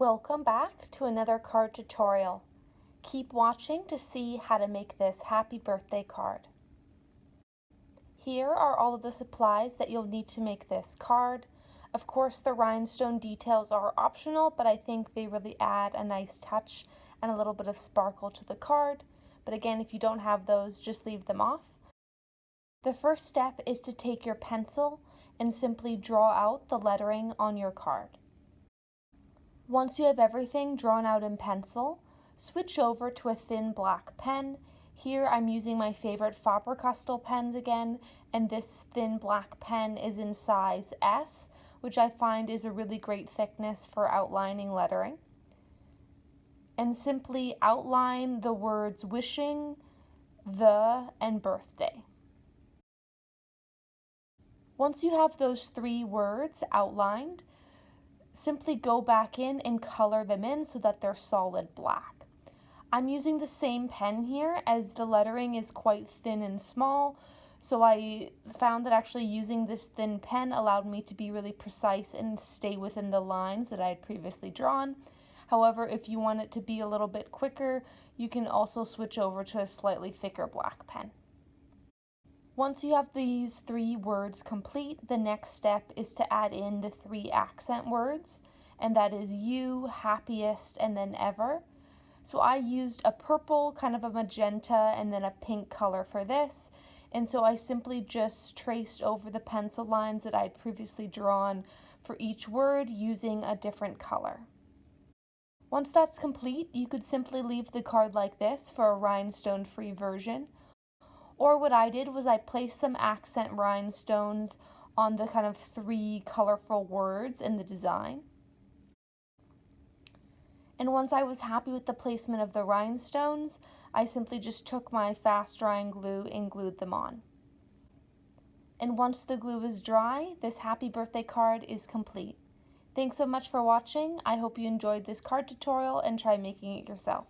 Welcome back to another card tutorial. Keep watching to see how to make this happy birthday card. Here are all of the supplies that you'll need to make this card. Of course, the rhinestone details are optional, but I think they really add a nice touch and a little bit of sparkle to the card. But again, if you don't have those, just leave them off. The first step is to take your pencil and simply draw out the lettering on your card. Once you have everything drawn out in pencil, switch over to a thin black pen. Here I'm using my favorite Faber-Castell pens again, and this thin black pen is in size S, which I find is a really great thickness for outlining lettering. And simply outline the words wishing, the, and birthday. Once you have those three words outlined, simply go back in and color them in so that they're solid black. I'm using the same pen here as the lettering is quite thin and small, so I found that actually using this thin pen allowed me to be really precise and stay within the lines that I had previously drawn. However, if you want it to be a little bit quicker, you can also switch over to a slightly thicker black pen. Once you have these three words complete, the next step is to add in the three accent words, and that is you, happiest, and then ever. So I used a purple, kind of a magenta, and then a pink color for this, and so I simply just traced over the pencil lines that I had previously drawn for each word using a different color. Once that's complete, you could simply leave the card like this for a rhinestone-free version. Or what I did was I placed some accent rhinestones on the kind of three colorful words in the design. And once I was happy with the placement of the rhinestones, I simply just took my fast drying glue and glued them on. And once the glue is dry, this happy birthday card is complete. Thanks so much for watching. I hope you enjoyed this card tutorial and try making it yourself.